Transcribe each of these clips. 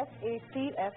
FATF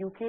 UK,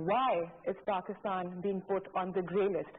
Why is Pakistan being put on the grey list?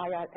IR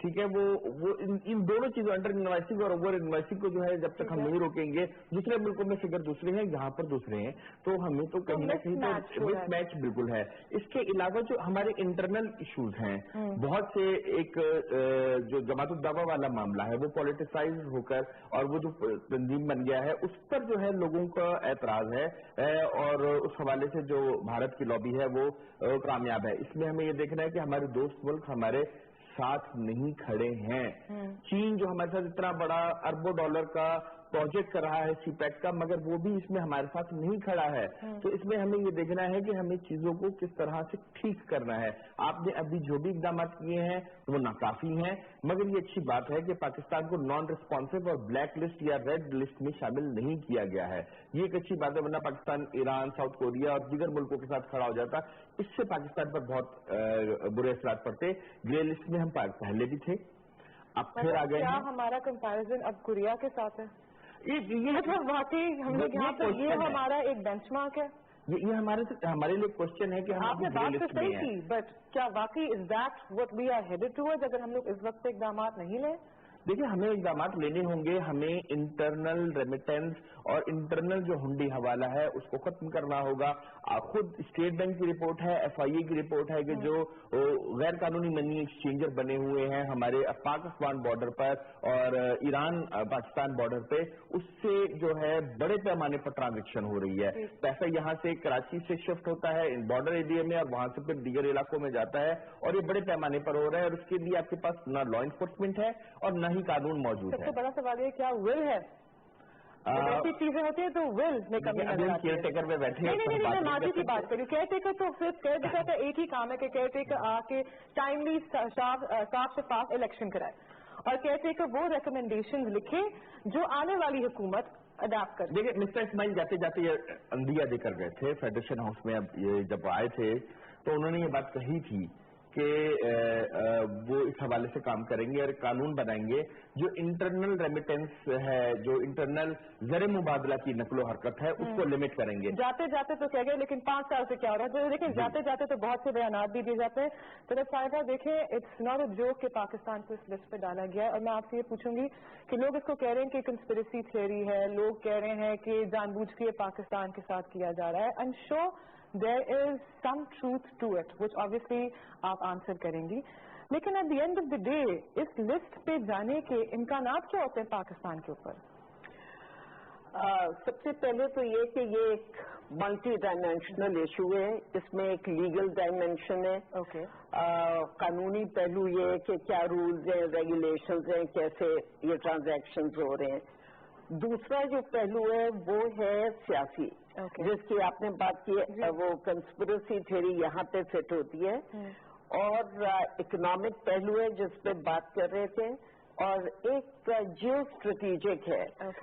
ٹھیک ہے, وہ ان دونوں چیزوں انڈر انوائسنگ اور اوور انوائسنگ کو جو ہے جب تک ہم نہیں روکیں گے, دوسرے ملکوں میں فگر دوسرے ہیں, یہاں پر دوسرے ہیں, تو ہمیں تو کہیں نہ کہیں مس میچ بالکل ہے. اس کے علاوہ جو ہمارے انٹرنل ایشوز ہیں, بہت سے, ایک جو جماعت الدعوہ والا معاملہ ہے وہ پولیٹیسائز ہو کر اور وہ جو تنظیم بن گیا ہے اس پر جو ہے لوگوں کا اعتراض ہے, اور اس حوالے سے جو بھارت کی لابی ہے وہ کامیاب ہے. اس میں ہمیں یہ دیکھنا ہے کہ ہمارے دوست ملک ہمارے ساتھ نہیں کھڑے ہیں. چین جو ہمارے ساتھ اتنا بڑا اربوں ڈالر کا پروجیکٹ کر رہا ہے سی پیک کا, مگر وہ بھی اس میں ہمارے ساتھ نہیں کھڑا ہے. تو اس میں ہمیں یہ دیکھنا ہے کہ ہمیں چیزوں کو کس طرح سے ٹھیک کرنا ہے. آپ نے ابھی جو بھی اقدامات کیے ہیں وہ ناکافی ہیں, مگر یہ اچھی بات ہے کہ پاکستان کو نان ریسپانسو اور بلیک لسٹ یا ریڈ لسٹ میں شامل نہیں کیا گیا ہے. یہ ایک اچھی بات ہے, ورنہ پاکستان ایران, ساؤتھ کوریا اور دیگر ملکوں کے ساتھ کھڑا ہو جاتا. اس سے پاکستان پر بہت برے اثرات پڑتے. گرے لسٹ میں ہم پہلے بھی تھے, اب پھر آ گئے. کیا ہمارا کمپیرزن اب کوریا کے ساتھ ہے؟ یہ مطلب واقعی ہم لوگ یہاں پر یہ ہمارا ایک بینچ مارک ہے. یہ ہمارے لیے کوشچن ہے کہ ہم آپ نے بات تو صحیح کی, بٹ کیا واقعی is that what we are headed toward اگر ہم لوگ اس وقت اقدامات نہیں لیں؟ دیکھیں, ہمیں اقدامات لینے ہوں گے. ہمیں انٹرنل ریمیٹنس اور انٹرنل جو ہنڈی حوالہ ہے اس کو ختم کرنا ہوگا. خود اسٹیٹ بینک کی رپورٹ ہے, ایف آئی اے کی رپورٹ ہے کہ جو غیر قانونی منی ایکسچینجر بنے ہوئے ہیں ہمارے پاک افغان بارڈر پر اور ایران پاکستان بارڈر پہ, اس سے جو ہے بڑے پیمانے پر ٹرانزیکشن ہو رہی ہے. پیسہ یہاں سے کراچی سے شفٹ ہوتا ہے بارڈر ایریا میں اور وہاں سے پھر دیگر علاقوں میں جاتا ہے, اور یہ بڑے پیمانے پر ہو رہا ہے. اور اس کے لیے آپ کے پاس نہ لا انفورسمنٹ ہے اور نہ ہی قانون موجود ہے. سب سے بڑا سوال یہ کیا ول ہے؟ ایسی چیزیں ہوتی ہیں تو ول میں کمی نظر آتی ہے. کیئر ٹیکر میں بیٹھے, نہیں, ماضی کی بات کری. کیئر ٹیکر تو صرف کیئر ٹیکر کا ایک ہی کام ہے کہ کیئر ٹیکر آ کے ٹائملی صاف شفاف الیکشن کرائے, اور کیئر ٹیکر وہ ریکمنڈیشن لکھے جو آنے والی حکومت اڈاپٹ کر. دیکھیں, مسٹر اسماعیل جاتے جاتے یہ اندیا دے کر گئے تھے فیڈریشن ہاؤس میں. اب یہ جب آئے تھے تو انہوں نے یہ بات کہی تھی کہ وہ اس حوالے سے کام کریں گے اور قانون بنائیں گے جو انٹرنل ریمیٹنس ہے, جو انٹرنل زر مبادلہ کی نقل و حرکت ہے, اس کو لمٹ کریں گے. جاتے جاتے تو کہہ گئے, لیکن 5 سال سے کیا ہو رہا ہے دیکھیں. جاتے جاتے تو بہت سے بیانات بھی دیے جاتے ہیں. تو صاحبہ دیکھیں, اٹس ناٹ اے جوک کہ پاکستان کو اس لسٹ پہ ڈالا گیا ہے. اور میں آپ سے یہ پوچھوں گی کہ لوگ اس کو کہہ رہے ہیں کہ کنسپریسی تھیوری ہے, لوگ کہہ رہے ہیں کہ جان بوجھ کے پاکستان کے ساتھ کیا جا رہا ہے. I am sure there is some truth to it, which obviously آپ آنسر کریں گی. لیکن at the end of the day اس لسٹ پہ جانے کے امکانات کیا ہوتے ہیں پاکستان کے اوپر؟ سب سے پہلے تو یہ کہ یہ ایک ملٹی ڈائمینشنل ایشو ہے. اس میں ایک لیگل ڈائمینشن ہے, قانونی پہلو یہ ہے کہ کیا رولز ہیں, ریگولیشنز ہیں, کیسے یہ ٹرانزیکشنز ہو رہے ہیں. دوسرا جو پہلو ہے وہ ہے سیاسی, جس کی آپ نے بات کی, وہ کنسپریسی تھیوری یہاں پہ فٹ ہوتی ہے. اور اکنامک پہلو ہے جس پہ بات کر رہے تھے, اور ایک جیو اسٹریٹجک ہے.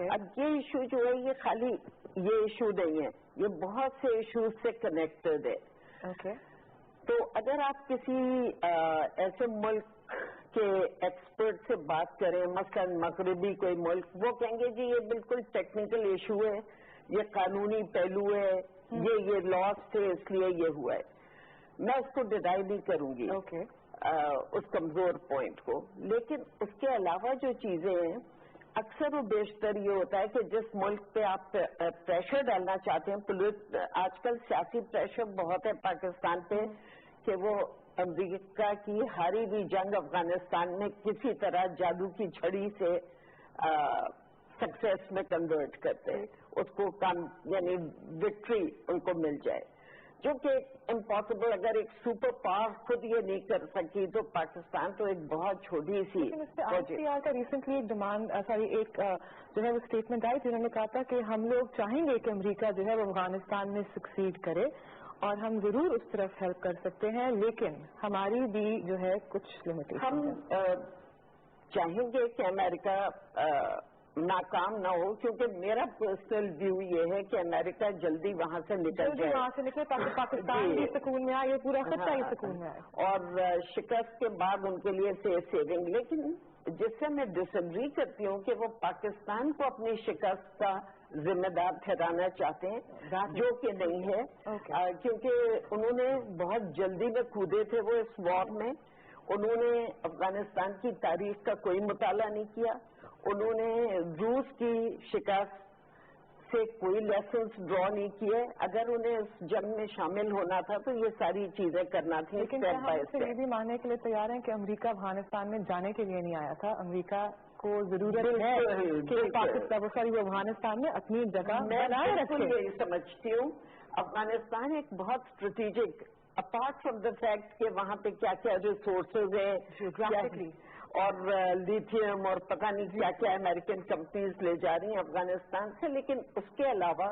اب یہ ایشو جو ہے یہ خالی یہ ایشو نہیں ہے, یہ بہت سے ایشوز سے کنیکٹڈ ہے. تو اگر آپ کسی ایسے ملک کے ایکسپرٹ سے بات کریں, مثلاً مغربی کوئی ملک, وہ کہیں گے جی یہ بالکل ٹیکنیکل ایشو ہے, یہ قانونی پہلو ہے, یہ لاس تھے اس لیے یہ ہوا ہے. میں اس کو ڈینائی نہیں کروں گی اس کمزور پوائنٹ کو. لیکن اس کے علاوہ جو چیزیں ہیں, اکثر و بیشتر یہ ہوتا ہے کہ جس ملک پہ آپ پریشر ڈالنا چاہتے ہیں, آج کل سیاسی پریشر بہت ہے پاکستان پہ کہ وہ امریکہ کی ہاری ہوئی جنگ افغانستان میں کسی طرح جادو کی چھڑی سے سکسیس میں کنورٹ کرتے ہیں, اس کو یعنی وکٹری ان کو مل جائے, جو کہ امپاسبل. اگر ایک سپر پاور خود یہ نہیں کر سکی تو پاکستان تو ایک بہت چھوٹی سی. ICR کا ریسنٹلی ایک ڈیمانڈ ایک جو ہے وہ اسٹیٹمنٹ آئی جنہوں نے کہا تھا کہ ہم لوگ چاہیں گے کہ امریکہ جو ہے وہ افغانستان میں سکسیڈ کرے, اور ہم ضرور اس طرف ہیلپ کر سکتے ہیں, لیکن ہماری بھی جو ہے کچھ لمیٹیشن. ہم چاہیں گے کہ امریکہ ناکام نہ ہو, کیونکہ میرا پرسنل ویو یہ ہے کہ امریکہ جلدی وہاں سے نکل جائے, وہاں سے نکلے تاکہ پاکستان بھی سکون میں آئے, یہ پورا خطہ ہی سکون میں آئے. اور شکست کے بعد ان کے لیے سیونگ. لیکن جس سے میں ڈس ایگری کرتی ہوں کہ وہ پاکستان کو اپنی شکست کا ذمہ دار ٹھہرانا چاہتے ہیں, جو کہ نہیں ہے, کیونکہ انہوں نے بہت جلدی میں کودے تھے وہ اس وار میں. انہوں نے افغانستان کی تاریخ کا کوئی مطالعہ نہیں کیا. انہوں نے روس کی شکست سے کوئی لیسنس ڈرا نہیں کیے. اگر انہیں اس جنگ میں شامل ہونا تھا تو یہ ساری چیزیں کرنا تھی. لیکن ہم یہ بھی ماننے کے لیے تیار ہیں کہ امریکہ افغانستان میں جانے کے لیے نہیں آیا تھا. امریکہ کو ضرورت ہے کہ پاکستان وہ افغانستان میں اپنی جگہ بنائے رکھے. میں یہی سمجھتی ہوں افغانستان ایک بہت strategic, apart from the fact کہ وہاں پہ کیا کیا ریسورسز ہیں اور لیتھیم اور پتہ نہیں کیا کیا امریکن کمپنیز لے جا رہی ہیں افغانستان سے، لیکن اس کے علاوہ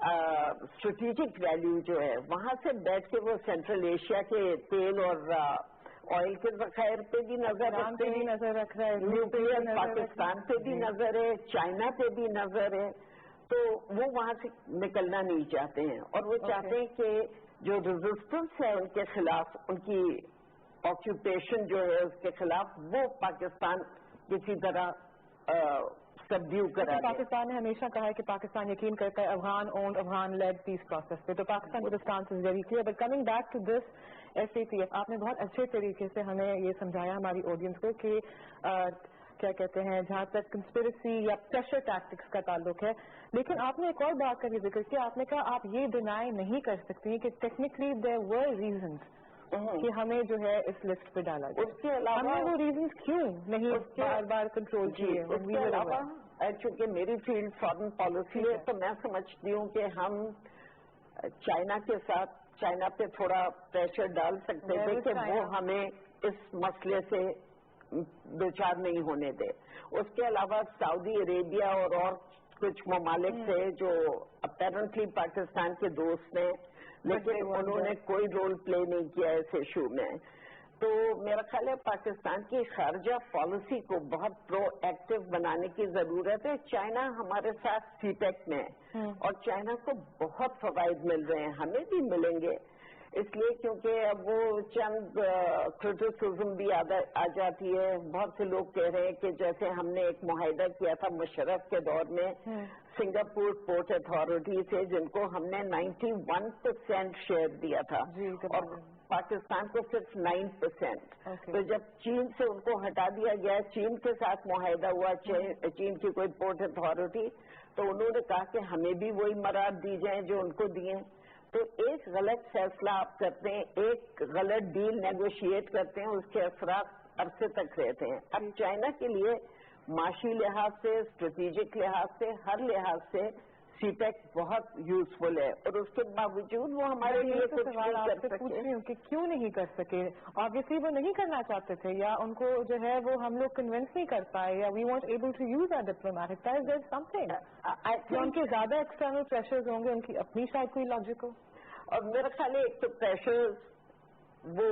اسٹریٹجک ویلیو جو ہے وہاں سے بیٹھ کے وہ سینٹرل ایشیا کے تیل اور آئل کے ذخائر پہ بھی نظر رکھتے ہیں، رکھ رہا ہے، نیوکلیر پاکستان پہ بھی نظر ہے، چائنا پہ بھی نظر ہے. تو وہ وہاں سے نکلنا نہیں چاہتے ہیں اور وہ چاہتے ہیں کہ جو ریزسٹنس ہے ان کے خلاف، ان کی آکوپیشن جو ہے اس کے خلاف، وہ پاکستان کسی طرح سبڈیو کرا دے. پاکستان نے ہمیشہ کہا ہے کہ پاکستان یقین کرتا ہے Afghan owned Afghan led peace process پہ. تو پاکستان کی response is very clear. But coming back to this SAPF، آپ نے بہت اچھے طریقے سے ہمیں یہ سمجھایا ہماری آڈینس کو کہ کیا کہتے ہیں جہاں تک کنسپریسی یا پریشر ٹیکٹکس کا تعلق ہے. لیکن آپ نے ایک اور بات کا بھی ذکر کیا. آپ نے کہا آپ یہ ڈینائی نہیں کر سکتی کہ ٹیکنیکلی دیر ور ریزنس کہ ہمیں جو ہے اس لسٹ پہ ڈالا جائے. اس کے علاوہ ہمیں وہ ریزنس کیوں نہیں بار بار کنٹرول کیے؟ اس کے علاوہ چونکہ میری فیلڈ فارن پالیسی ہے تو میں سمجھتی ہوں کہ ہم چائنا کے ساتھ چائنا پہ تھوڑا پریشر ڈال سکتے تھے کہ وہ ہمیں اس مسئلے سے دوچار نہیں ہونے دے. اس کے علاوہ سعودی عربیہ اور کچھ ممالک تھے جو اپیرنٹلی پاکستان کے دوست ہیں لیکن انہوں نے کوئی رول پلے نہیں کیا اس ایشو میں. تو میرا خیال ہے پاکستان کی خارجہ پالیسی کو بہت پرو ایکٹیو بنانے کی ضرورت ہے. چائنا ہمارے ساتھ CPEC میں ہے اور چائنا کو بہت فوائد مل رہے ہیں، ہمیں بھی ملیں گے. اس لیے کیونکہ اب وہ چند کرٹیسزم بھی آ جاتی ہے. بہت سے لوگ کہہ رہے ہیں کہ جیسے ہم نے ایک معاہدہ کیا تھا مشرف کے دور میں سنگاپور پورٹ اتھارٹی سے، جن کو ہم نے 91% شیئر دیا تھا اور پاکستان کو صرف 9%. تو جب چین سے ان کو ہٹا دیا گیا، چین کے ساتھ معاہدہ ہوا، چین کی کوئی پورٹ اتھارٹی، تو انہوں نے کہا کہ ہمیں بھی وہی مراد دی جائیں جو ان کو دیے. تو ایک غلط فیصلہ آپ کرتے ہیں، ایک غلط ڈیل نیگوشیٹ کرتے ہیں، اس کے اثرات عرصے تک رہتے ہیں. اب چائنا کے لیے معاشی لحاظ سے، اسٹریٹجک لحاظ سے، ہر لحاظ سے CPEC بہت یوزفل ہے اور اس کے باوجود وہ ہمارے لیے کچھ سوال آپ سے پوچھ رہی ہوں کہ کیوں نہیں کر سکے؟ آبویسلی وہ نہیں کرنا چاہتے تھے یا ان کو جو ہے وہ ہم لوگ کنونس نہیں کر پائے یا we want able to use our diplomatic ties. There is something ان کے زیادہ ایکسٹرنل پریشرز ہوں گے، ان کی اپنی شاید کوئی لاجک ہو. اور میرا خیال ہے ایک تو پریشر وہ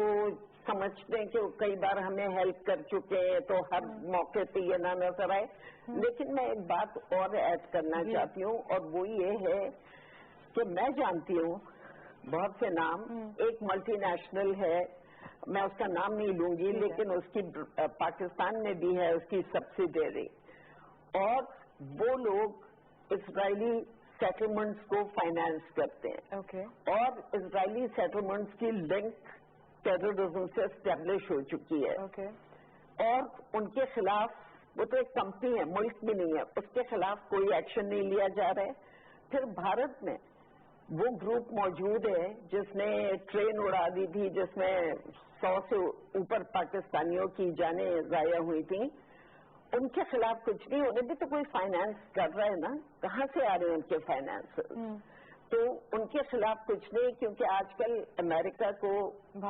سمجھتے ہیں کہ کئی بار ہمیں ہیلپ کر چکے ہیں تو ہر موقع پہ یہ نہ نظر آئے. لیکن میں ایک بات اور ایڈ کرنا چاہتی ہوں اور وہ یہ ہے کہ میں جانتی ہوں بہت سے نام. ایک ملٹی نیشنل ہے، میں اس کا نام نہیں لوں گی، لیکن اس کی پاکستان میں بھی ہے اس کی سبسیڈیری، اور وہ لوگ اسرائیلی سیٹلمنٹس کو فائنانس کرتے ہیں اور اسرائیلی سیٹلمنٹس کی لنک ٹیررزم سے اسٹیبلش ہو چکی ہے. اور ان کے خلاف، وہ تو ایک کمپنی ہے، ملک بھی نہیں ہے، اس کے خلاف کوئی ایکشن نہیں لیا جا رہا ہے. پھر بھارت میں وہ گروپ موجود ہے جس نے ٹرین اڑا دی تھی جس میں 100 سے اوپر پاکستانیوں کی جانیں ضائع ہوئی تھیں. ان کے خلاف کچھ نہیں، انہیں بھی تو کوئی فائنانس کر رہا ہے نا، کہاں سے آ رہے ہیں ان کے فائنانس؟ تو ان کے خلاف کچھ نہیں، کیونکہ آج کل امریکہ کو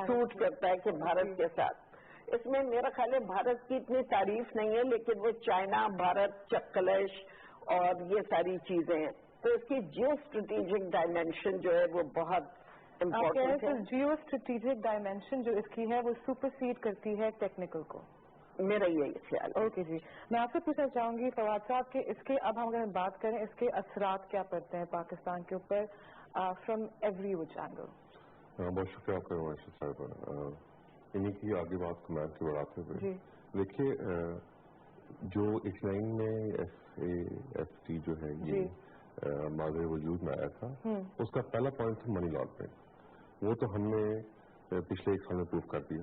سوٹ کرتا ہے کہ بھارت کے ساتھ. اس میں میرا خیال ہے بھارت کی اتنی تعریف نہیں ہے، لیکن وہ چائنا، بھارت، چکلش اور یہ ساری چیزیں ہیں. تو اس کی جیو اسٹریٹجک ڈائمینشن جو ہے وہ بہت امپورٹنٹ ہے. جیو اسٹریٹجک ڈائمینشن جو اس کی ہے وہ سپرسیڈ کرتی ہے ٹیکنیکل کو، میرا یہی خیال ہے. اوکے جی، میں آپ سے پوچھنا چاہوں گی فواد صاحب کہ اس کے اب ہم اگر بات کریں اس کے اثرات کیا پڑتے ہیں پاکستان کے اوپر فرام ایوری وچ اینگل. بہت شکریہ آپ کا روایت صاحب. انہیں کی آگے بات کو میں سے بڑھاتے ہوئے دیکھیے، جو 89 میں FATF جو ہے یہ ماضی وجود میں آیا تھا، اس کا پہلا پوائنٹ تھا منی لانڈرنگ. وہ تو ہم نے پچھلے 1 سال میں پروف کر دیا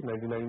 99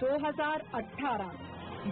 2018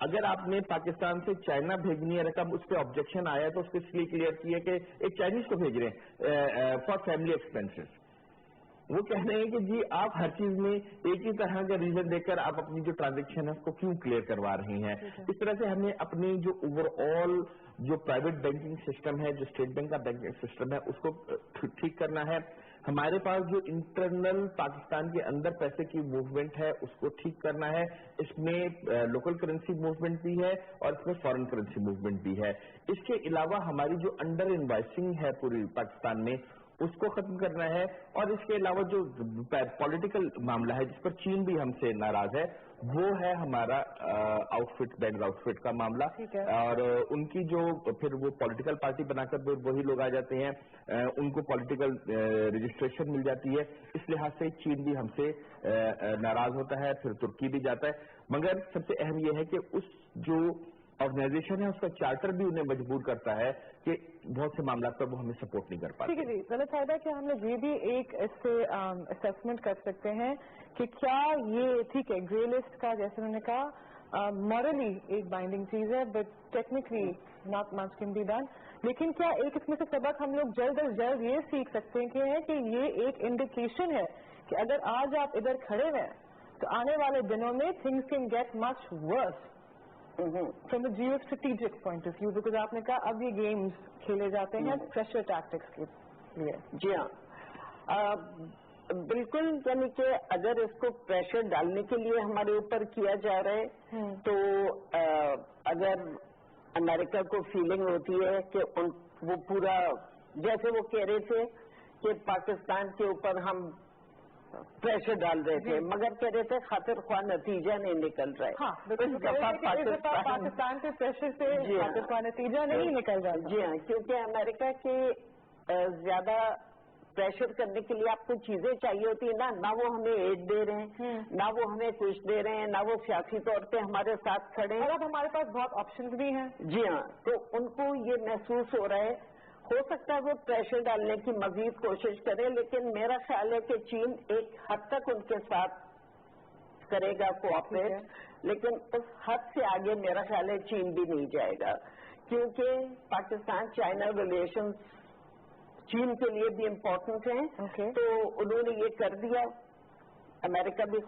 اگر آپ نے پاکستان سے چائنا بھیجنی ہے رقم، اس پہ آبجیکشن آیا تو اس کو اس لیے کلیئر کیا کہ ایک چائنیز کو بھیج رہے ہیں فار فیملی ایکسپینسز. وہ کہہ رہے ہیں کہ جی آپ ہر چیز میں ایک ہی طرح کا ریزن دے کر آپ اپنی جو ٹرانزیکشن ہے اس کو کیوں کلیئر کروا رہے ہیں. اس طرح سے ہمیں اپنی جو اوور آل جو پرائیویٹ بینکنگ سسٹم ہے، جو اسٹیٹ بینک کا بینکنگ سسٹم ہے، اس کو ٹھیک کرنا ہے. ہمارے پاس جو انٹرنل پاکستان کے اندر پیسے کی موومنٹ ہے اس کو ٹھیک کرنا ہے. اس میں لوکل کرنسی موومنٹ بھی ہے اور اس میں فارن کرنسی موومنٹ بھی ہے. اس کے علاوہ ہماری جو انڈر انوائسنگ ہے پوری پاکستان میں اس کو ختم کرنا ہے. اور اس کے علاوہ جو پولیٹیکل معاملہ ہے جس پر چین بھی ہم سے ناراض ہے، وہ ہے ہمارا outfit, banned outfit کا معاملہ. اور ان کی جو پھر وہ پولیٹیکل پارٹی بنا کر وہی لوگ آ جاتے ہیں، ان کو پولیٹیکل رجسٹریشن مل جاتی ہے. اس لحاظ سے چین بھی ہم سے ناراض ہوتا ہے، پھر ترکی بھی جاتا ہے. مگر سب سے اہم یہ ہے کہ اس جو آرگنائزیشن ہے اس کا چارٹر بھی انہیں مجبور کرتا ہے کہ بہت سے معاملات پر وہ ہمیں سپورٹ نہیں کر پاتے. ٹھیک ہے جی، غلط فائدہ کہ ہم لوگ یہ بھی ایک اس سے اسیسمنٹ کر سکتے ہیں کہ کیا یہ ٹھیک ہے گرے لسٹ کا جیسے انہوں نے کہا مورلی ایک بائنڈنگ چیز ہے but technically not much can be done. لیکن کیا ایک اس میں سے سبق ہم لوگ جلد از جلد یہ سیکھ سکتے ہیں کہ یہ ایک انڈیکیشن ہے کہ اگر آج آپ ادھر کھڑے ہوئے تو آنے والے دنوں میں things can get much worse from the geo strategic point of view, because آپ نے کہا اب یہ گیمز کھیلے جاتے ہیں پریشر ٹیکٹکس کے لیے. جی ہاں بالکل، یعنی کہ اگر اس کو پریشر ڈالنے کے لیے ہمارے اوپر کیا جا رہا ہے تو اگر امریکہ کو فیلنگ ہوتی ہے کہ وہ پورا جیسے وہ کہہ رہے تھے کہ پاکستان کے اوپر ہم پریشر ڈال رہے تھے مگر کہہ رہے تھے خاطر خواہ نتیجہ نہیں نکل رہا ہے. پاکستان کے پریشر سے خاطر خواہ نتیجہ نہیں نکل رہا. جی ہاں، کیونکہ امریکہ کے زیادہ پریشر کرنے کے لیے آپ کو چیزیں چاہیے ہوتی ہیں نہ وہ ہمیں ایڈ دے رہے ہیں، نہ وہ ہمیں کچھ دے رہے ہیں، نہ وہ سیاسی طور پہ ہمارے ساتھ کھڑے ہیں. اور اب ہمارے پاس بہت آپشنز بھی ہیں. جی ہاں، تو ان کو یہ محسوس ہو رہا ہے. ہو سکتا ہے وہ پریشر ڈالنے کی مزید کوشش کرے، لیکن میرا خیال ہے کہ چین ایک حد تک ان کے ساتھ کرے گا کوآپریٹ، لیکن اس حد سے آگے میرا خیال ہے چین بھی نہیں جائے گا، کیونکہ پاکستان چائنا ریلیشنز چین کے لیے بھی امپورٹنٹ ہیں. تو انہوں نے یہ کر دیا، امریکہ بھی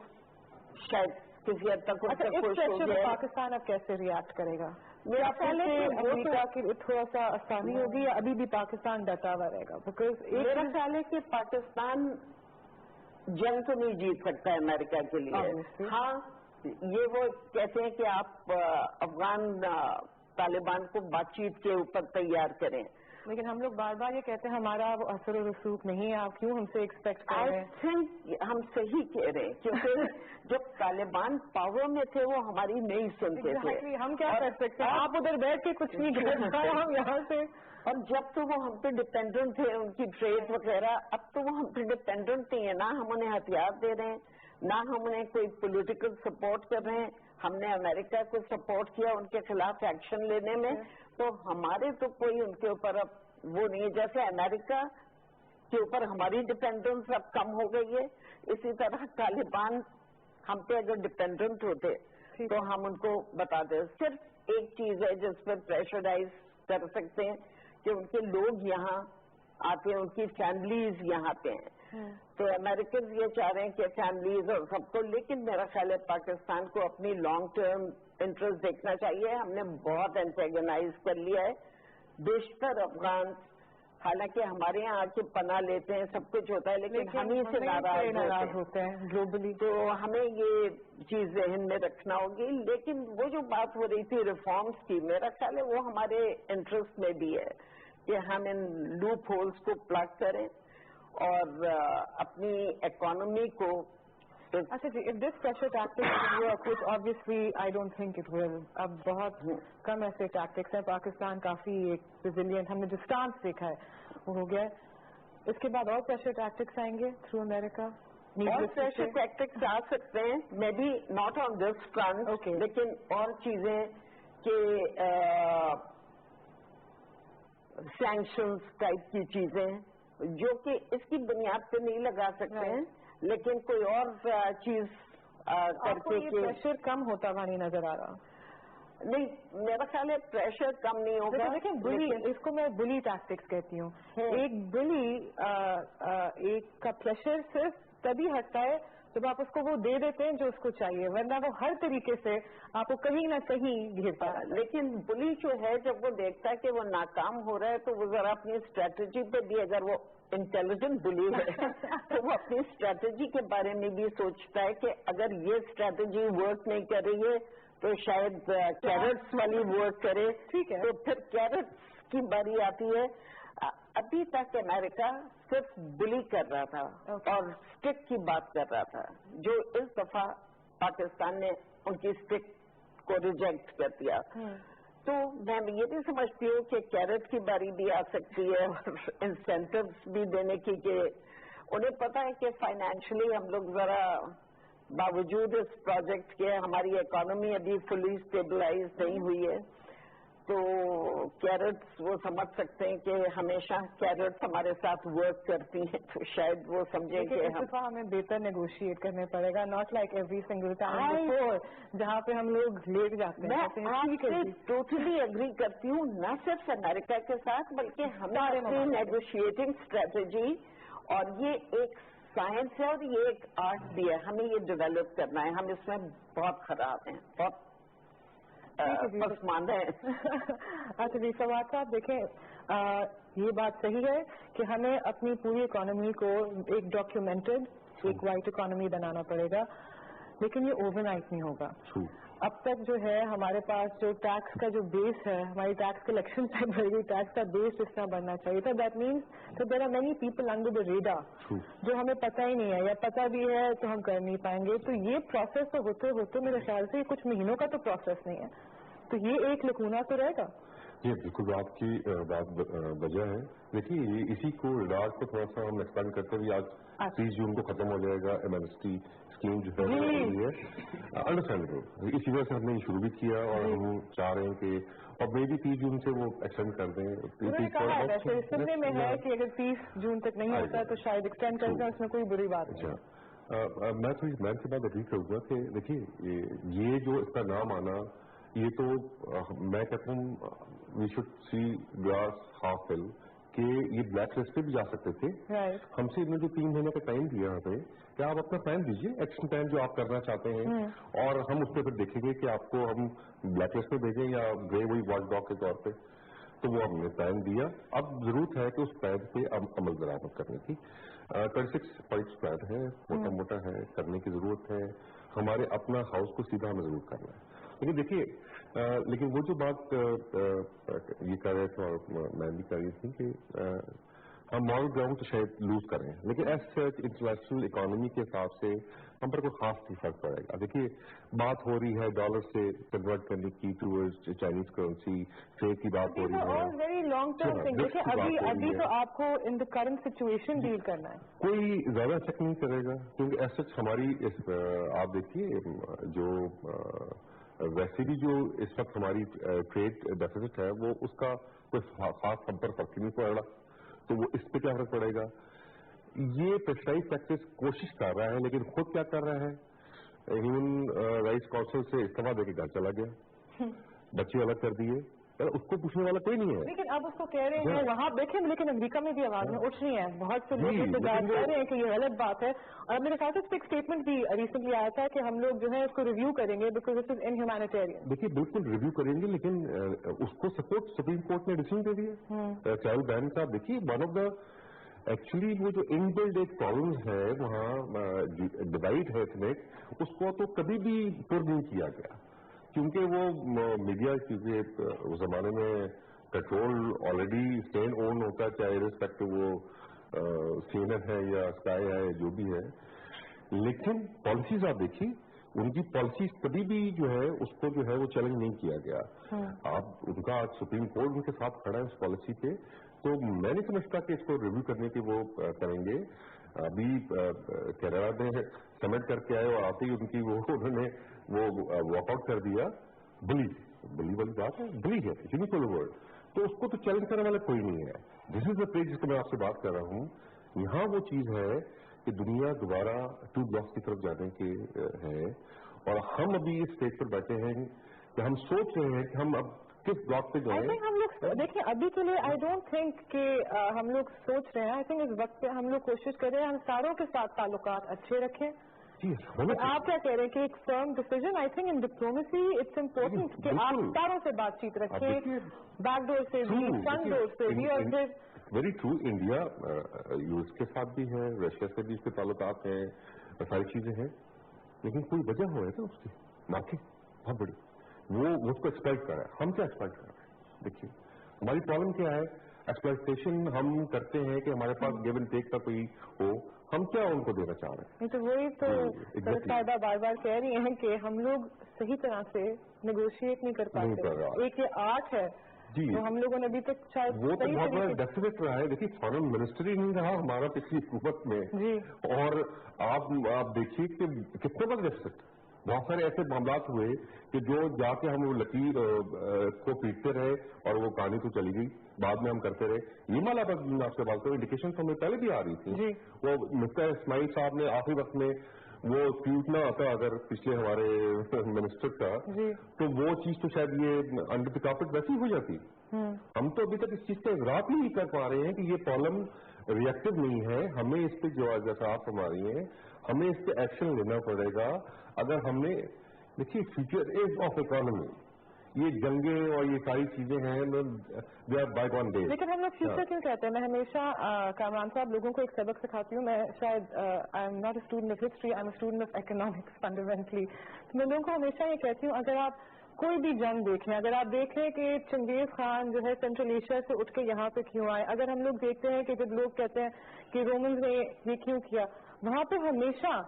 شاید کسی حد تک خوش ہو گیا. پاکستان اب کیسے ریئیکٹ کرے گا؟ میرا خیال ہے کہ امریکہ کی تھوڑا سا آسانی ہوگی یا ابھی بھی پاکستان ڈٹا ہوا رہے گا؟ بیکاز میرا خیال ہے کہ پاکستان جنگ تو نہیں جیت سکتا ہے امریکہ کے لیے. ہاں، یہ وہ کہتے ہیں کہ آپ افغان طالبان کو بات چیت کے اوپر تیار کریں، لیکن ہم لوگ بار بار یہ کہتے ہیں ہمارا وہ اثر و رسوخ نہیں ہے، آپ کیوں ہم سے ایکسپیکٹ کر رہے ہیں؟ آئی تھنک ہم صحیح کہہ رہے ہیں، کیونکہ جب طالبان پاور میں تھے وہ ہماری نہیں سنتے تھے. ہم کیا کر سکتے ہیں؟ آپ ادھر بیٹھ کے کچھ نہیں کر سکتے، ہم یہاں سے. اور جب تو وہ ہم پہ ڈپینڈنٹ تھے، ان کی ٹریڈ وغیرہ، اب تو وہ ہم پہ ڈپینڈنٹ نہیں ہے. نہ ہم انہیں ہتھیار دے رہے ہیں، نہ ہم انہیں کوئی پولیٹیکل سپورٹ کر رہے ہیں. ہم نے امریکہ کو سپورٹ کیا ان کے خلاف ایکشن لینے میں، تو ہمارے تو کوئی ان کے اوپر اب وہ نہیں ہے. جیسے امریکہ کے اوپر ہماری ڈپینڈنس اب کم ہو گئی ہے، اسی طرح طالبان ہم پہ اگر ڈپینڈنٹ ہوتے تو ہم ان کو بتا دیں. صرف ایک چیز ہے جس پر پریشرائز کر سکتے ہیں کہ ان کے لوگ یہاں آتے ہیں، ان کی فیملیز یہاں پہ ہیں. تو امریکنز یہ چاہ رہے ہیں کہ فیملیز اور سب کو، لیکن میرا خیال ہے پاکستان کو اپنی لانگ ٹرم انٹرسٹ دیکھنا چاہیے. ہم نے بہت اینٹیگنائز کر لیا ہے بیشتر افغان، حالانکہ ہمارے یہاں آ کے پناہ لیتے ہیں، سب کچھ ہوتا ہے، لیکن ہم ہی سے ناراض ہوتے ہیں گلوبلی. تو ہمیں یہ چیز ذہن میں رکھنا ہوگی. لیکن وہ جو بات ہو رہی تھی ریفارمز کی، میرا خیال ہے وہ ہمارے انٹرسٹ میں بھی ہے کہ ہم ان لوپ ہولز کو پلگ کریں اور اپنی اکانومی کو. اچھا جی، if this pressure tactics will work, which obviously I don't think it will. اب بہت کم ایسے ٹیکٹکس ہیں. پاکستان کافی ایک ریزیلینٹ، ہم نے جو اسٹانس دیکھا ہے وہ ہو گیا ہے. اس کے بعد اور پریشر ٹیکٹکس آئیں گے تھرو امریکہ؟ اور پریشر ٹیکٹکس آ سکتے ہیں، maybe not on this front, لیکن اور چیزیں کہ سینکشنز ٹائپ کی چیزیں جو کہ اس کی بنیاد پہ نہیں لگا سکتے ہیں، لیکن کوئی اور چیز کر کے پریشر کم ہوتا ہوا نہیں نظر آ رہا. نہیں میرا خیال ہے پریشر کم نہیں ہوگا. لیکن بلی, اس کو میں بلی ٹیکٹکس کہتی ہوں. ایک بلی ایک کا پریشر صرف تبھی ہٹتا ہے جب آپ اس کو وہ دے دیتے ہیں جو اس کو چاہیے, ورنہ وہ ہر طریقے سے آپ کو کہیں نہ کہیں گھیرتا ہے. لیکن بلی جو ہے جب وہ دیکھتا ہے کہ وہ ناکام ہو رہا ہے تو وہ ذرا اپنی اسٹریٹجی پہ بھی, اگر وہ انٹیلیجنٹ بلی ہے تو وہ اپنی اسٹریٹجی کے بارے میں بھی سوچتا ہے کہ اگر یہ اسٹریٹجی ورک نہیں کر رہی ہے تو شاید کیرٹس والی ورک کرے. ٹھیک ہے, تو پھر کیرٹس کی باری آتی ہے. ابھی تک امریکہ صرف بلی کر رہا تھا اور اسٹک کی بات کر رہا تھا, جو اس دفعہ پاکستان نے ان کی اسٹک کو ریجیکٹ کر دیا. تو میں یہ بھی سمجھتی ہوں کہ کیرٹ کی باری بھی آ سکتی ہے اور انسینٹیوز بھی دینے کی, کہ انہیں پتا ہے کہ فائنینشلی ہم لوگ ذرا باوجود اس پروجیکٹ کے ہماری اکانومی ابھی فلی اسٹیبلائز نہیں ہوئی ہے, تو کیرٹس وہ سمجھ سکتے ہیں کہ ہمیشہ کیرٹس ہمارے ساتھ ورک کرتی ہیں, تو شاید وہ سمجھیں کہ ہمیں بہتر نیگوشیٹ کرنے پڑے گا, not like every single time جہاں پہ ہم لوگ لیٹ جاتے ہیں. میں ٹوٹلی اگری کرتی ہوں, نہ صرف امریکہ کے ساتھ بلکہ ہماری نیگوشیٹنگ اسٹریٹجی, اور یہ ایک سائنس ہے اور یہ ایک آرٹ بھی ہے, ہمیں یہ ڈیولپ کرنا ہے. ہم اس میں بہت خراب ہیں, بہت پسماندہ ہیں. اچھا جی فواد صاحب, دیکھیں یہ بات صحیح ہے کہ ہمیں اپنی پوری اکانومی کو ایک ڈاکیومنٹڈ ایک وائٹ اکانومی بنانا پڑے گا, لیکن یہ اوور نائٹ نہیں ہوگا. اب تک جو ہے ہمارے پاس جو ٹیکس کا جو بیس ہے, ہماری ٹیکس کلیکشن تک بڑھ گئی, ٹیکس کا بیس اس طرح بڑھنا چاہیے تھا. دیٹ مینس کہ there are many people under the radar جو ہمیں پتہ ہی نہیں ہے, یا پتہ بھی ہے تو ہم کر نہیں پائیں گے. تو یہ پروسیس تو ہوتے ہوتے میرے خیال سے کچھ مہینوں کا تو پروسیس نہیں ہے, تو یہ ایک لکونہ تو رہے گا. یہ بالکل آپ کی بات وجہ ہے. دیکھیے اسی کو ریڈار کو تھوڑا سا ہم ایکسپینڈ کرتے ہوئے آج 30 جون کو ختم ہو جائے گا ایمنسٹی اسکیم جو ہے انڈرسٹینڈیبل, اسی وجہ سے ہم نے یہ شروع بھی کیا اور ہم چاہ رہے ہیں کہ اور میں بھی 30 جون سے وہ ایکسٹینڈ کر دیں. سننے میں ہے کہ اگر 30 جون تک نہیں ہوتا تو شاید ایکسٹینڈ کر دیں, اس میں کوئی بری بات نہیں. میں تو مین سے بات اگری کروں گا کہ دیکھیے یہ جو اس کا نام آنا, یہ تو میں کہتا ہوں we should see glass half full کہ یہ بلیک لسٹ پہ بھی جا سکتے تھے. ہم سے انہوں نے جو 3 مہینے کا ٹائم دیا یہاں پہ, کہ آپ اپنا پلان دیجیے, ایکشن پلان جو آپ کرنا چاہتے ہیں, اور ہم اس پہ پھر دیکھیں گے کہ آپ کو ہم بلیک لسٹ پہ بھیجیں یا گئے وہی واچ ڈاگ کے طور پہ. تو وہ ہم نے پلان دیا, اب ضرورت ہے کہ اس پلان پہ عمل درآمد کرنے کی. 36 پوائنٹس پلان ہے, موٹا موٹا ہے, کرنے کی ضرورت ہے. ہمارے اپنا ہاؤس کو سیدھا ہمیں ضرور کرنا ہے. لیکن دیکھیے لیکن وہ جو بات یہ کر رہے تھے اور میں بھی کر رہی تھی کہ ہم مارل گراؤنڈ تو شاید لوز کر رہے ہیں, لیکن ایز سچ انٹرنیشنل اکانومی کے حساب سے ہم پر کوئی خاص نہیں فرق پڑے گا. دیکھیے بات ہو رہی ہے ڈالر سے کنورٹ کرنے کی ٹوورڈ چائنیز کرنسی, ٹریڈ کی بات ہو رہی ہے, ویری لانگ ٹرم تھنگ. دیکھیے ابھی تو آپ کو ان دا کرنٹ سچویشن ڈیل کرنا ہے, کوئی زیادہ چیک نہیں کرے گا, کیونکہ ایز سچ ہماری آپ دیکھیے جو ویسے بھی جو اس وقت ہماری ٹریڈ ڈیفیسٹ ہے وہ اس کا کوئی خاص ہم پر فرق نہیں پڑ رہا, تو وہ اس پہ کیا فرق پڑے گا. یہ پریشرائز پریکٹس کوشش کر رہا ہے, لیکن خود کیا کر رہا ہے, ہیومن رائٹس کونسل سے استعفیٰ دے کے گھر چلا گیا, بچے الگ کر دیے, اس کو پوچھنے والا کوئی نہیں ہے. لیکن اب اس کو کہہ رہے ہیں وہاں دیکھیں, لیکن امریکہ میں بھی آواز میں اٹھ رہی ہیں, بہت سے لوگ انتظار کر رہے ہیں کہ یہ غلط بات ہے. اور میرے خیال سے ایک اسٹیٹمنٹ بھی ریسنٹلی آیا تھا کہ ہم لوگ جو ہے اس کو ریویو کریں گے because this is in humanitarian. دیکھیے بالکل ریویو کریں گے, لیکن اس کو سپورٹ سپریم کورٹ نے ڈیسیژن دے دیا. چائلڈ بین کا دیکھیے ون آف دا ایکچولی وہ جو ان بلڈ ایک پرابلم ہے وہاں ڈیوائڈ ہے ایتھنک, اس کو تو کبھی بھی پر نہیں کیا گیا, کیونکہ وہ میڈیا کیونکہ اس زمانے میں پیٹرول آلریڈی اسٹینڈ اون ہوتا ہے, چاہے ریسپیکٹ وہ سی این ایف ہے یا اسکائی ہے جو بھی ہے. لیکن پالیسیز آپ دیکھیے, ان کی پالیسیز کبھی بھی جو ہے اس کو جو ہے وہ چیلنج نہیں کیا گیا. آپ ان کا آج سپریم کورٹ ان کے ساتھ کھڑا ہے اس پالیسی پہ, تو میں نہیں سمجھتا کہ اس کو ریویو کرنے کے وہ کریں گے. ابھی کینیڈا میں سمٹ کر کے آئے اور آتے ہی ان کی وہ انہوں نے وہ واک آؤٹ کر دیا. بلی والی بات ہے, بلی ہے یونیکل ورڈ, تو اس کو تو چیلنج کرنے والا کوئی نہیں ہے. دس از دا پلیس جس کو میں آپ سے بات کر رہا ہوں. یہاں وہ چیز ہے کہ دنیا دوبارہ 2 بلاکس کی طرف جانے کے ہے, اور ہم ابھی اس اسٹیج پر بیٹھے ہیں کہ ہم سوچ رہے ہیں کہ ہم اب کس بلاک پہ جائیں. ہم لوگ دیکھیں ابھی کے لیے آئی ڈونٹ تھنک کہ ہم لوگ سوچ رہے ہیں. آئی تھنک اس وقت پہ ہم لوگ کوشش کر رہے ہیں ہم ساروں کے ساتھ تعلقات اچھے رکھیں. آپ کیا کہہ رہے ہیں کہ ایک firm decision I think in diplomacy it's important کہ آپ ساروں سے بات چیت رکھیں, بیک ڈور سے بھی, فرنٹ ڈور سے بھی. اور پھر very true, India U S کے ساتھ بھی ہے, رشیا سے بھی اس کے تعلقات ہیں, ساری چیزیں ہیں, لیکن کوئی وجہ ہو ہے نا اس کی مارکیٹ بہت بڑی, وہ اس کو ایکسپلائٹ کر رہا ہے. ہم کیا ایکسپلائٹ کر رہے ہیں؟ دیکھیے ہماری پرابلم کیا ہے, ایکسپلائٹیشن ہم کرتے ہیں کہ ہمارے پاس گیو اینڈ ٹیک کا کوئی ہو, ہم کیا ان کو دینا چاہ رہے ہیں. تو وہی تو صاحبہ بار بار کہہ رہی ہیں کہ ہم لوگ صحیح طرح سے نیگوشیٹ نہیں کر پاتے. ایک یہ آرٹ ہے جی, ہم لوگوں نے ابھی تک شاید وہ تو بہت بڑا ڈیفیکٹ رہا ہے. دیکھیے فارن منسٹر ہی نہیں رہا ہمارا پچھلی حکومت میں, اور آپ دیکھیے کہ کتنے بڑا ڈیفیکٹ. بہت سارے ایسے معاملات ہوئے کہ جو جا کے ہم وہ لکیر کو پیٹتے رہے اور وہ کہانی تو چلی گئی, بعد میں ہم کرتے رہے. یہ مالا آپ سے بات کروں, انڈیکیشن تو ہمیں پہلے بھی آ رہی تھی. وہ مسٹر اسماعیل صاحب نے آخری وقت میں وہ ٹویٹ نہ آتا اگر پچھلے ہمارے منسٹر کا, تو وہ چیز تو شاید یہ انڈر دی کارپیٹ ویسی ہو جاتی. ہم تو ابھی تک اس چیز کا اضراب نہیں کر پا رہے ہیں کہ یہ پرابلم ریئیکٹو نہیں ہے. ہمیں اس پہ جو جیسا آپ ہماری ہیں, ہمیں اس پہ ایکشن لینا پڑے گا. اگر ہم نے دیکھیے فیوچر ایج آف اکانومی, یہ جنگیں اور یہ ساری چیزیں ہیں, they are by one day. لیکن ہم لوگ فیوچر کیوں کہتے ہیں؟ میں ہمیشہ کامران صاحب لوگوں کو ایک سبق سکھاتی ہوں. میں شاید I am not a student of history, I am a student of economics fundamentally. تو میں لوگوں کو ہمیشہ یہ کہتی ہوں, اگر آپ کوئی بھی جنگ دیکھیں, اگر آپ دیکھیں کہ چنگیز خان جو ہے سینٹرل ایشیا سے اٹھ کے یہاں پہ کیوں آئے, اگر ہم لوگ دیکھتے ہیں کہ جب لوگ کہتے ہیں کہ رومنز نے یہ کیوں کیا, وہاں پہ ہمیشہ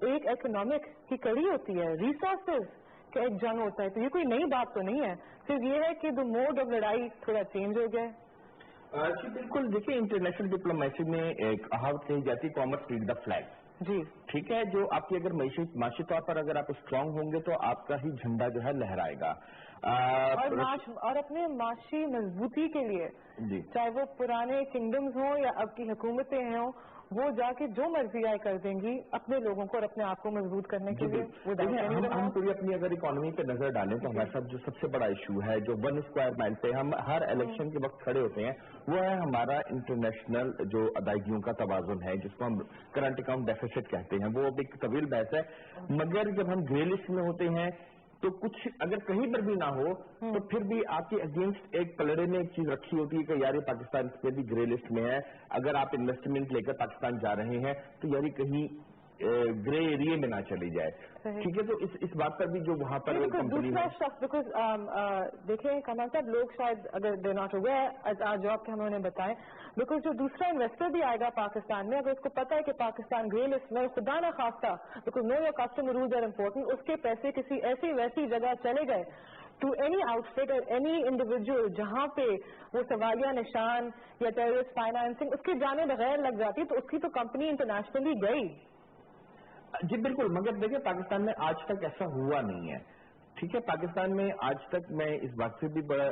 ایک اکنامک کی کڑی ہوتی ہے, ریسورسز کا ایک جنگ ہوتا ہے. تو یہ کوئی نئی بات تو نہیں ہے, صرف یہ ہے کہ جو موڈ آف لڑائی تھوڑا چینج ہو گیا ہے. جی بالکل. دیکھیے انٹرنیشنل ڈپلومیسی میں ایک کہاوت کہی جاتی ہے, کامرس لیڈ دا فلیگ. جی ٹھیک ہے, جو آپ کی اگر معاشی طور پر اگر آپ اسٹرانگ ہوں گے تو آپ کا ہی جھنڈا جو ہے لہرائے گا. اور اپنے معاشی مضبوطی کے لیے چاہے وہ پرانے کنگڈمز ہوں یا اب کی حکومتیں ہوں, وہ جا کے جو مرضی آئے کر دیں گی اپنے لوگوں کو اور اپنے آپ کو مضبوط کرنے کے لیے. ہم پوری اپنی اگر اکانومی پہ نظر ڈالیں تو ہمارے ساتھ جو سب سے بڑا ایشو ہے, جو 1 اسکوائر مائل پہ ہم ہر الیکشن کے وقت کھڑے ہوتے ہیں, وہ ہے ہمارا انٹرنیشنل جو ادائیگیوں کا توازن ہے, جس کو ہم کرنٹ اکاؤنٹ ڈیفیسٹ کہتے ہیں. وہ اب ایک طویل بحث ہے, مگر جب ہم گرے لسٹ میں ہوتے ہیں تو کچھ اگر کہیں پر بھی نہ ہو تو پھر بھی آپ کے اگینسٹ ایک پلڑے میں ایک چیز رکھی ہوتی ہے کہ یار یہ پاکستان سے بھی گرے لسٹ میں ہے. اگر آپ انویسٹمنٹ لے کر پاکستان جا رہے ہیں تو یار کہیں گرے ایریے میں نہ چلی جائے. ٹھیک ہے, تو اس بات پر بھی جو وہاں پر دوسرا شخص, بیکاز دیکھیں کمال صاحب, لوگ شاید اگر دے ناٹ ہو گیا جو آپ کے ہم نے بتائے, بیکاز جو دوسرا انویسٹر بھی آئے گا پاکستان میں, اگر اس کو پتا ہے کہ پاکستان گرے لسٹ میں, خدا نہ خواستہ, because know your custom rules are important, اس کے پیسے کسی ایسی ویسی جگہ چلے گئے ٹو اینی آؤٹ فٹ اور اینی انڈیویجل جہاں پہ وہ سوالیہ نشان یا ٹیررسٹ فائنانسنگ اس کی جانے بغیر لگ جاتی, تو اس کی تو کمپنی انٹرنیشنلی گئی. جی بالکل, مگر دیکھیں پاکستان میں آج تک ایسا ہوا نہیں ہے. ٹھیک ہے, پاکستان میں آج تک میں اس بات سے بھی بڑا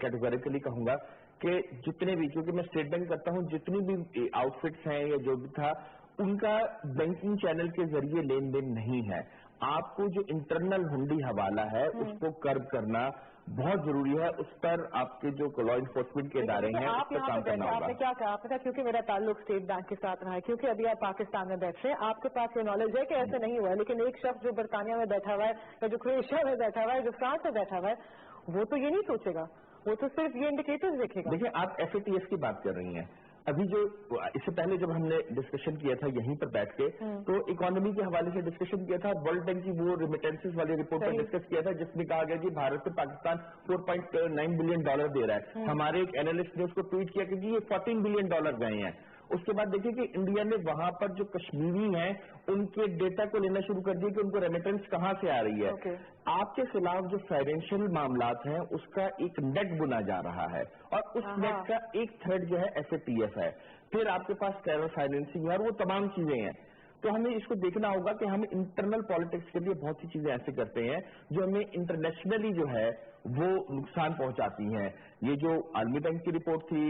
کیٹیگوریکلی کہوں گا کہ جتنے بھی, کیونکہ میں اسٹیٹ بینک کرتا ہوں, جتنی بھی آؤٹ فٹس ہیں یا جو بھی تھا, ان کا بینکنگ چینل کے ذریعے لین دین نہیں ہے. آپ کو جو انٹرنل ہنڈی حوالہ ہے اس کو کرب کرنا بہت ضروری ہے. اس پر آپ کے جو لا انفورسمنٹ کے ادارے ہیں اس پر کام کرنا ہوگا. آپ نے کیا کہا, آپ نے کہا کیونکہ میرا تعلق اسٹیٹ بینک کے ساتھ رہا ہے, کیونکہ ابھی آپ پاکستان میں بیٹھے ہیں, آپ کے پاس یہ نالج ہے کہ ایسا نہیں ہوا ہے. لیکن ایک شخص جو برطانیہ میں بیٹھا ہوا ہے یا جو کروشیا میں بیٹھا ہوا ہے, جو فرانس میں بیٹھا ہوا ہے, وہ تو یہ نہیں سوچے گا, وہ تو صرف یہ انڈیکیٹرز دیکھے گا. دیکھیں آپ FATF کی بات کر رہی ہیں. ابھی جو اس سے پہلے جب ہم نے ڈسکشن کیا تھا یہیں پر بیٹھ کے, تو اکانومی کے حوالے سے ڈسکشن کیا تھا, ورلڈ بینک کی وہ ریمیٹنسز والی رپورٹ پر ڈسکس کیا تھا, جس میں کہا گیا کہ بھارت سے پاکستان $4.9 بلین دے رہا ہے. ہمارے ایک اینالسٹ نے اس کو ٹویٹ کیا کہ یہ $14 بلین گئے ہیں. اس کے بعد دیکھیں کہ انڈیا نے وہاں پر جو کشمیری ہیں ان کے ڈیٹا کو لینا شروع کر دیا کہ ان کو ریمیٹنس کہاں سے آ رہی ہے. آپ کے خلاف جو فائنینشیل معاملات ہیں اس کا ایک نیٹ بنا جا رہا ہے, اور اس نیٹ کا ایک تھریڈ جو ہے FATF ہے. پھر آپ کے پاس ٹیرر فائنینسنگ ہے, اور وہ تمام چیزیں ہیں. تو ہمیں اس کو دیکھنا ہوگا کہ ہم انٹرنل پالیٹکس کے لیے بہت سی چیزیں ایسے کرتے ہیں جو ہمیں انٹرنیشنلی جو ہے وہ نقصان پہنچاتی ہیں. یہ جو عالمی بینک کی رپورٹ تھی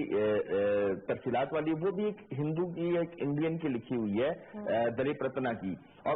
تفصیلات والی, وہ بھی ایک ہندو کی ایک انڈین کی لکھی ہوئی ہے, دلیپ رتنا کی, اور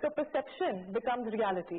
so perception becomes reality।